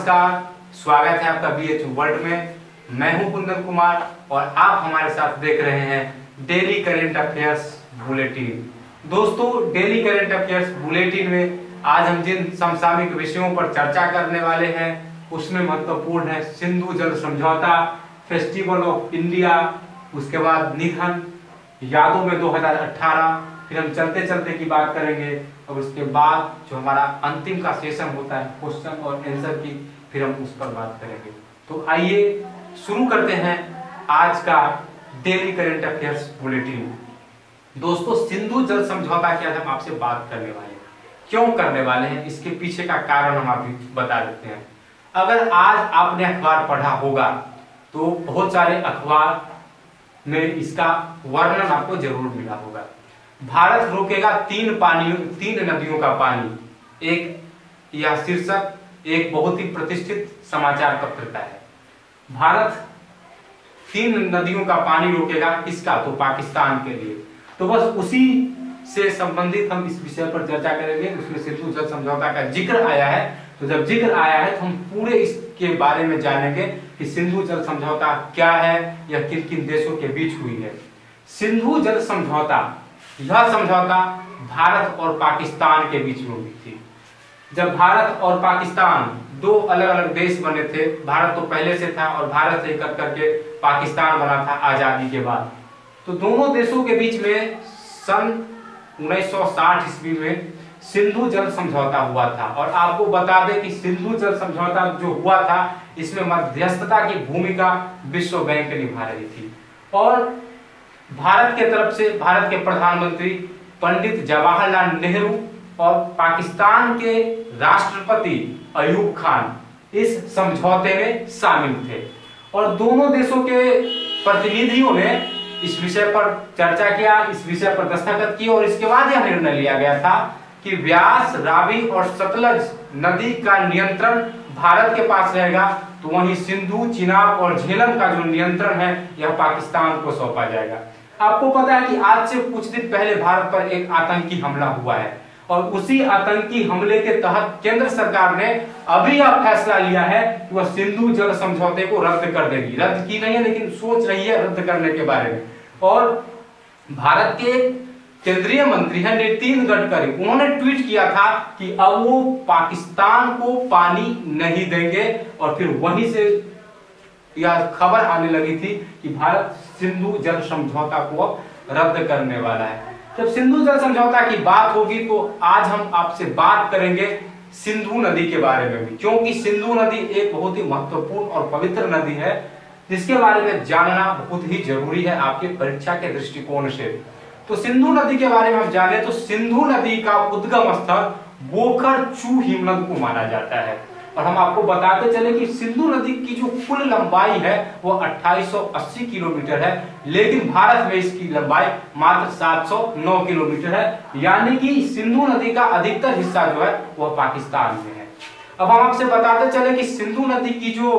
नमस्कार, स्वागत है आपका बीएच वर्ल्ड में। मैं हूं कुंदन कुमार और आप हमारे साथ देख रहे हैं डेली करंट अफेयर्स बुलेटिन। दोस्तों, डेली करंट अफेयर्स बुलेटिन में आज हम जिन समसामयिक विषयों पर चर्चा करने वाले हैं उसमें महत्वपूर्ण है सिंधु जल समझौता, फेस्टिवल ऑफ इंडिया, उसके बाद निधन, यादों में 2018, फिर हम चलते चलते की बात करेंगे और उसके बाद जो हमारा अंतिम का सेशन होता है क्वेश्चन और आंसर की, फिर हम उस पर बात करेंगे। तो आइए शुरू करते हैं आज का डेली करंट अफेयर्स बुलेटिन। दोस्तों, सिंधु जल समझौता की आज हम आपसे बात करने वाले हैं। क्यों करने वाले हैं, इसके पीछे का कारण हम आपको बता देते हैं। अगर आज आपने अखबार पढ़ा होगा तो बहुत सारे अखबार में इसका वर्णन आपको जरूर मिला होगा। भारत रोकेगा तीन नदियों का पानी, एक यह शीर्षक एक बहुत ही प्रतिष्ठित समाचार पत्र का है। भारत 3 नदियों का पानी रोकेगा, किसका? तो पाकिस्तान के लिए। तो बस उसी से संबंधित हम इस विषय पर चर्चा करेंगे। उसमें सिंधु जल समझौता का जिक्र आया है, तो जब जिक्र आया है तो हम पूरे इसके बारे में जानेंगे कि सिंधु जल समझौता क्या है, यह किन किन देशों के बीच हुई है। सिंधु जल समझौता, यह समझौता भारत और पाकिस्तान के बीच में हुई थी। जब भारत और पाकिस्तान दो अलग अलग देश बने थे, भारत तो पहले से था और भारत से कर करके पाकिस्तान बना था आजादी के बाद, तो दोनों देशों के बीच में सन 1960 ईस्वी में सिंधु जल समझौता हुआ था। और आपको बता दें कि सिंधु जल समझौता जो हुआ था इसमें मध्यस्थता की भूमिका विश्व बैंक निभा रही थी। और भारत के तरफ से भारत के प्रधानमंत्री पंडित जवाहरलाल नेहरू और पाकिस्तान के राष्ट्रपति अयूब खान इस समझौते में शामिल थे। और दोनों देशों के प्रतिनिधियों ने इस विषय पर चर्चा किया, इस विषय पर दस्तखत किए और इसके बाद यह निर्णय लिया गया था कि व्यास, रावी और सतलज नदी का नियंत्रण भारत के पास रहेगा, तो वहीं सिंधु, चिनाब और झेलम का जो नियंत्रण है यह पाकिस्तान को सौंपा जाएगा। आपको पता है कि आज से कुछ दिन पहले भारत पर एक आतंकी हमला हुआ है और उसी आतंकी हमले के तहत केंद्र सरकार ने अभी यह फैसला लिया है कि वह सिंधु जल समझौते को रद्द कर देगी। रद्द की नहीं है लेकिन सोच रही है रद्द करने के बारे में। और भारत के केंद्रीय मंत्री हैं नितिन गडकरी, उन्होंने ट्वीट किया था कि अब वो पाकिस्तान को पानी नहीं देंगे और फिर वहीं से यह खबर आने लगी थी कि भारत सिंधु जल समझौता को अब रद्द करने वाला है। जब सिंधु जल समझौता की बात होगी तो आज हम आपसे बात करेंगे सिंधु नदी के बारे में भी, क्योंकि सिंधु नदी एक बहुत ही महत्वपूर्ण और पवित्र नदी है जिसके बारे में जानना बहुत ही जरूरी है आपके परीक्षा के दृष्टिकोण से। तो सिंधु नदी के बारे में हम जाने तो सिंधु नदी का उद्गम स्थल बोखर चू हिमनद को माना जाता है। और हम आपको बताते चले कि सिंधु नदी की जो कुल लंबाई है वो 2880 किलोमीटर है, लेकिन भारत में इसकी लंबाई मात्र 709 किलोमीटर है, यानी कि सिंधु नदी का अधिकतर हिस्सा जो है वह पाकिस्तान में है। अब हम आपसे बताते चले कि सिंधु नदी की जो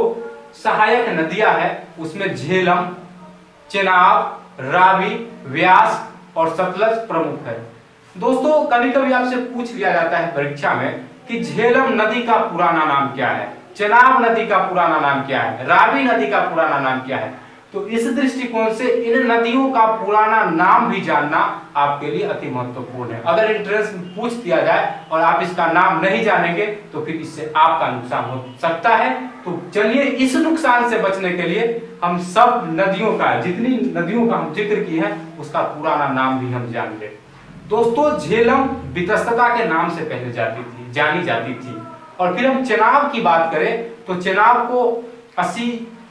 सहायक नदियां हैं उसमें झेलम, चेनाब, रावी, व्यास और सतलज प्रमुख है। दोस्तों, कभी कभी आपसे पूछ लिया जाता है परीक्षा में कि झेलम नदी का पुराना नाम क्या है, चेनाब नदी का पुराना नाम क्या है, रावी नदी का पुराना नाम क्या है। तो इस दृष्टिकोण से इन नदियों का पुराना नाम भी जानना आपके लिए अति महत्वपूर्ण है। अगर एंट्रेंस में पूछ दिया जाए और आप इसका नाम नहीं जानेंगे तो फिर इससे आपका नुकसान हो सकता है। तो चलिए इस नुकसान से बचने के लिए हम सब नदियों का, जितनी नदियों का हम जिक्र किए हैं उसका पुराना नाम भी हम जान लें। दोस्तों, झेलम वितस्तता के नाम से पहले जानी जाती थी। और फिर हम चेनाब की बात करें तो चेनाब को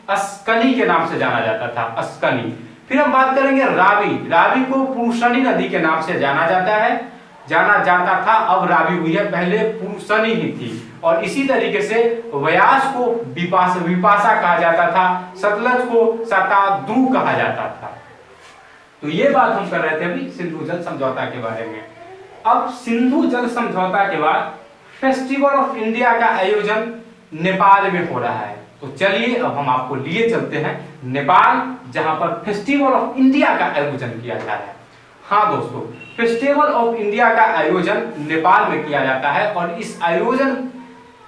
अस्कनी के नाम से जाना जाता था, अस्कनी। फिर हम बात करेंगे रावी, रावी को पुरुषनी नदी के नाम से जाना जाता था, अब रावी हुई है, पहले पुरुषनी ही थी। और इसी तरीके से व्यास को विपाशा कहा जाता था, सतलज को शताद्रु कहा जाता था। तो ये बात हम कर रहे थे अभी सिंधु जल समझौता के बारे में। अब सिंधु जल समझौता के बाद फेस्टिवल ऑफ इंडिया का आयोजन नेपाल में हो रहा है। तो चलिए अब हम आपको लिए चलते हैं नेपाल, जहां पर फेस्टिवल ऑफ इंडिया का आयोजन किया जा रहा है। हाँ दोस्तों, फेस्टिवल ऑफ इंडिया का आयोजन नेपाल में किया जाता है और इस आयोजन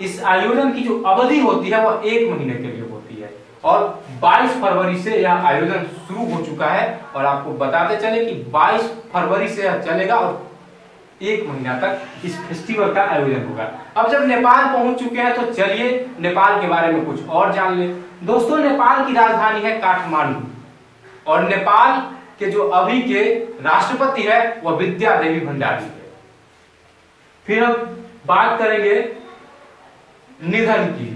इस आयोजन की जो अवधि होती है वह 1 महीने के लिए होती है और 22 फरवरी से यह आयोजन शुरू हो चुका है और आपको बताते चले कि 22 फरवरी से यह चलेगा और 1 महीना तक इस फेस्टिवल का आयोजन होगा। अब जब नेपाल पहुंच चुके हैं तो चलिए नेपाल के बारे में कुछ और जान ले। दोस्तों, नेपाल की राजधानी है काठमांडू और नेपाल के जो अभी के राष्ट्रपति है वह विद्या देवी भंडारी है। फिर हम बात करेंगे निधन की।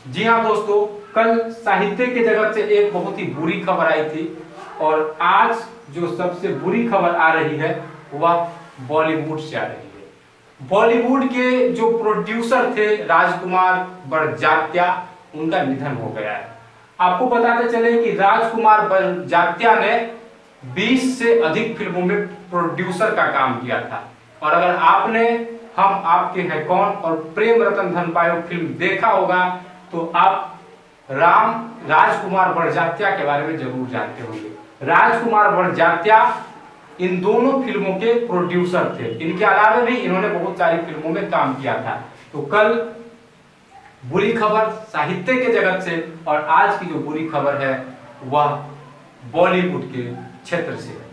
जी हाँ दोस्तों, कल साहित्य के जगत से एक बहुत ही बुरी खबर आई थी और आज जो सबसे बुरी खबर आ रही है वह बॉलीवुड से आ रही है। बॉलीवुड के जो प्रोड्यूसर थे राजकुमार बड़जात्या, उनका निधन हो गया है। आपको बताते चले कि राजकुमार बड़जात्या ने 20 से अधिक फिल्मों में प्रोड्यूसर का काम किया था और अगर आपने हम आपके हैं कौन और प्रेम रतन धन पायो फिल्म देखा होगा तो आप राजकुमार बड़जात्या के बारे में जरूर जानते होंगे। राजकुमार बड़जात्या इन दोनों फिल्मों के प्रोड्यूसर थे। इनके अलावा भी इन्होंने बहुत सारी फिल्मों में काम किया था। तो कल बुरी खबर साहित्य के जगत से और आज की जो बुरी खबर है वह बॉलीवुड के क्षेत्र से है।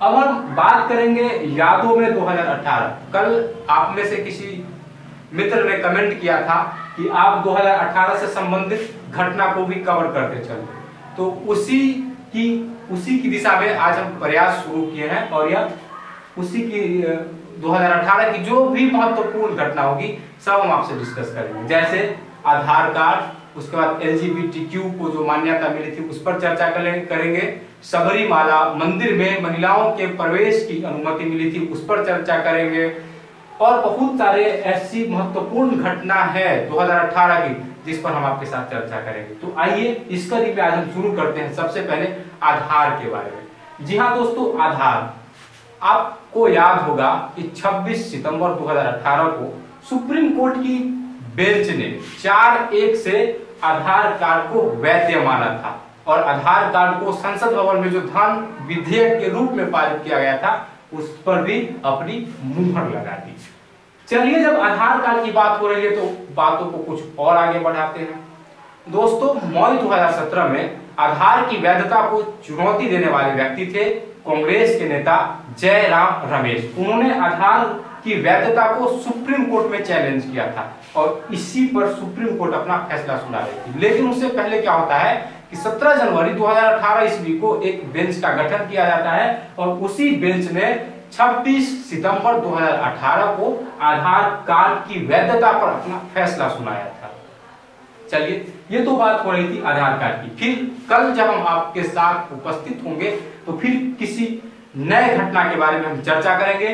अब हम बात करेंगे यादों में 2018। कल आप में से किसी मित्र ने कमेंट किया था कि आप 2018 से संबंधित घटना को भी कवर करते चले, तो उसी की दिशा में आज हम प्रयास शुरू किए हैं और यह उसी की 2018 की जो भी महत्वपूर्ण घटना होगी सब हम आपसे डिस्कस करेंगे। जैसे आधार कार्ड, उसके बाद LGBTQ को जो मान्यता मिली थी उस पर चर्चा करेंगे। सबरीमाला मंदिर में महिलाओं के प्रवेश की अनुमति मिली थी उस पर चर्चा करेंगे और बहुत सारे ऐसी महत्वपूर्ण घटना है 2018 की जिस पर हम आपके साथ चर्चा करेंगे। तो आइए इस कड़ी में आज हम शुरू करते हैं सबसे पहले आधार के बारे में। जी हाँ दोस्तों, आधार आपको याद होगा कि 26 सितंबर 2018 को सुप्रीम कोर्ट की बेंच ने 4-1 से आधार कार्ड को वैध माना था और आधार कार्ड को संसद भवन में जो धन विधेयक के रूप में पारित किया गया था उस पर भी अपनी मुहर लगा दी। चलिए, जब आधार कार्ड की बात हो रही है तो बातों को कुछ और आगे बढ़ाते हैं। दोस्तों, मई 2017 में आधार की वैधता को चुनौती देने वाले व्यक्ति थे कांग्रेस के नेता जयराम रमेश। उन्होंने आधार की वैधता को सुप्रीम कोर्ट में चैलेंज किया था और इसी पर सुप्रीम कोर्ट अपना फैसला सुना रही थी। लेकिन उससे पहले क्या होता है कि 17 जनवरी 2018 ईस्वी को एक बेंच का गठन किया जाता है और उसी बेंच ने 26 सितंबर 2018 को आधार कार्ड की वैधता पर अपना फैसला सुनाया था। चलिए, ये तो बात हो रही थी आधार कार्ड की। फिर कल जब हम आपके साथ उपस्थित होंगे तो फिर किसी नए घटना के बारे में हम चर्चा करेंगे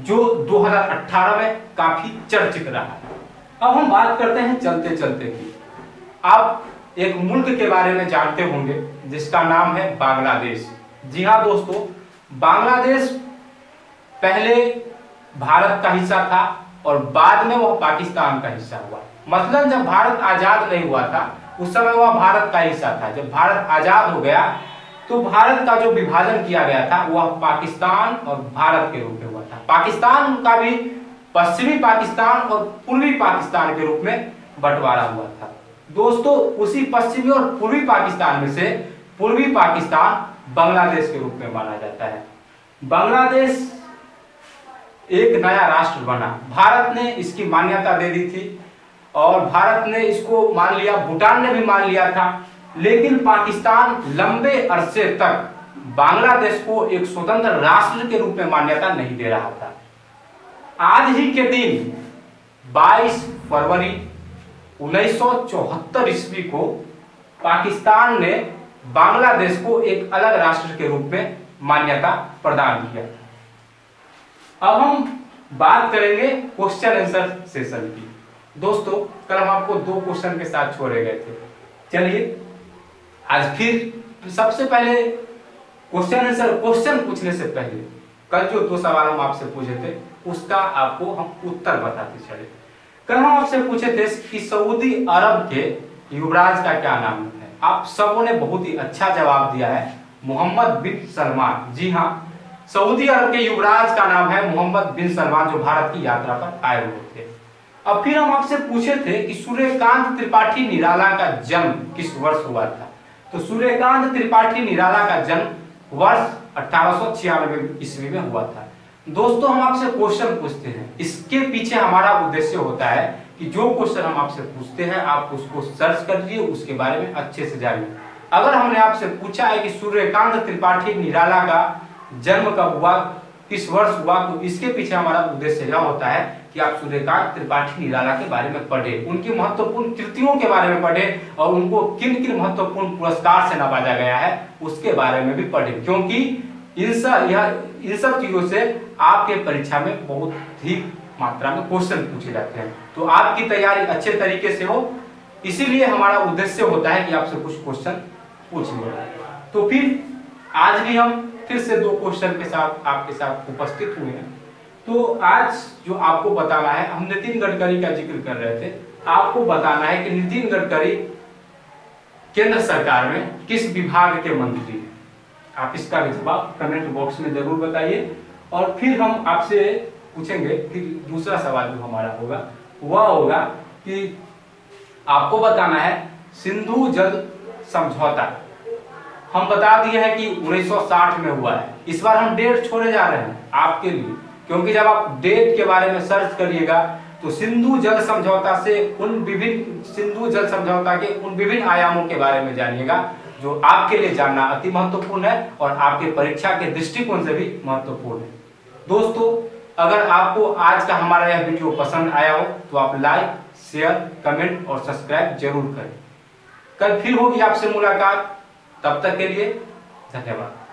जो 2018 में काफी चर्चित रहा। अब हम बात करते हैं चलते चलते की। आप एक मुल्क के बारे में जानते होंगे जिसका नाम है बांग्लादेश। जी हाँ दोस्तों, बांग्लादेश पहले भारत का हिस्सा था और बाद में वह पाकिस्तान का हिस्सा हुआ। मतलब जब भारत आजाद नहीं हुआ था उस समय वह भारत का हिस्सा था। जब भारत आजाद हो गया तो भारत का जो विभाजन किया गया था वह पाकिस्तान और भारत के रूप में हुआ था। पाकिस्तान का भी पश्चिमी पाकिस्तान और पूर्वी पाकिस्तान के रूप में बंटवारा हुआ था। दोस्तों, उसी पश्चिमी और पूर्वी पाकिस्तान में से पूर्वी पाकिस्तान बांग्लादेश के रूप में माना जाता है। बांग्लादेश एक नया राष्ट्र बना। भारत ने इसकी मान्यता दे दी थी और भारत ने इसको मान लिया, भूटान ने भी मान लिया था, लेकिन पाकिस्तान लंबे अरसे तक बांग्लादेश को एक स्वतंत्र राष्ट्र के रूप में मान्यता नहीं दे रहा था। आज ही के दिन 22 फरवरी 1974 ईस्वी को पाकिस्तान ने बांग्लादेश को एक अलग राष्ट्र के रूप में मान्यता प्रदान किया। अब हम बात करेंगे क्वेश्चन आंसर सेशन की। दोस्तों, कल हम आपको 2 क्वेश्चन के साथ छोड़े गए थे। चलिए, आज फिर सबसे पहले क्वेश्चन पूछने से पहले कल जो 2 सवाल हम आपसे पूछे थे उसका आपको हम उत्तर बताते चले। कल हम आपसे पूछे थे कि सऊदी अरब के युवराज का क्या नाम है। आप सबों ने बहुत ही अच्छा जवाब दिया है, मोहम्मद बिन सलमान। जी हाँ, सऊदी अरब के युवराज का नाम है मोहम्मद बिन सलमान, जो भारत की यात्रा पर आए हुए थे। अब फिर हम आपसे पूछे थे कि सूर्यकांत त्रिपाठी निराला का जन्म किस वर्ष हुआ था। तो सूर्यकांत त्रिपाठी निराला का जन्म वर्ष 1896 ईस्वी में हुआ था। दोस्तों हम आपसे क्वेश्चन पूछते हैं, इसके पीछे हमारा उद्देश्य होता है कि जो क्वेश्चन हम आपसे पूछते हैं आप उसको सर्च करिए, उसके बारे में अच्छे से जानिए। अगर हमने आपसे पूछा है कि सूर्यकांत त्रिपाठी निराला का जन्म कब हुआ, किस वर्ष हुआ, तो इसके पीछे हमारा उद्देश्य यह होता है कि आप सूर्यकांत त्रिपाठी निराला के बारे में पढ़े, उनकी महत्वपूर्ण कृतियों के बारे में पढ़े और उनको किन किन महत्वपूर्ण पुरस्कार से नवाजा गया है उसके बारे में भी पढ़े, क्योंकि इन सब चीजों से आपके परीक्षा में बहुत ही मात्रा में क्वेश्चन पूछे जाते हैं। तो आपकी तैयारी अच्छे तरीके से हो, इसीलिए हमारा उद्देश्य होता है कि आपसे कुछ क्वेश्चन पूछ लिया। तो फिर आज भी हम फिर से 2 क्वेश्चन के साथ आपके साथ उपस्थित हुए हैं। तो आज जो आपको बताना है, हम नितिन गडकरी का जिक्र कर रहे थे, आपको बताना है कि नितिन गडकरी केंद्र सरकार में किस विभाग के मंत्री हैं। आप इसका भी जवाब कमेंट बॉक्स में जरूर बताइए। और फिर हम आपसे पूछेंगे, फिर दूसरा सवाल जो हमारा होगा वह होगा कि आपको बताना है सिंधु जल समझौता हम बता दिए हैं कि 1960 में हुआ है। इस बार हम डेट छोड़े जा रहे हैं आपके लिए, क्योंकि जब आप डेट के बारे में सर्च करिएगा तो सिंधु जल समझौता के उन विभिन्न आयामों के बारे में जानिएगा जो आपके लिए जानना अति महत्वपूर्ण है और आपके परीक्षा के दृष्टिकोण से भी महत्वपूर्ण है। दोस्तों अगर आपको आज का हमारा यह वीडियो पसंद आया हो तो आप लाइक, शेयर, कमेंट और सब्सक्राइब जरूर करें। कल फिर होगी आपसे मुलाकात, तब तक के लिए धन्यवाद।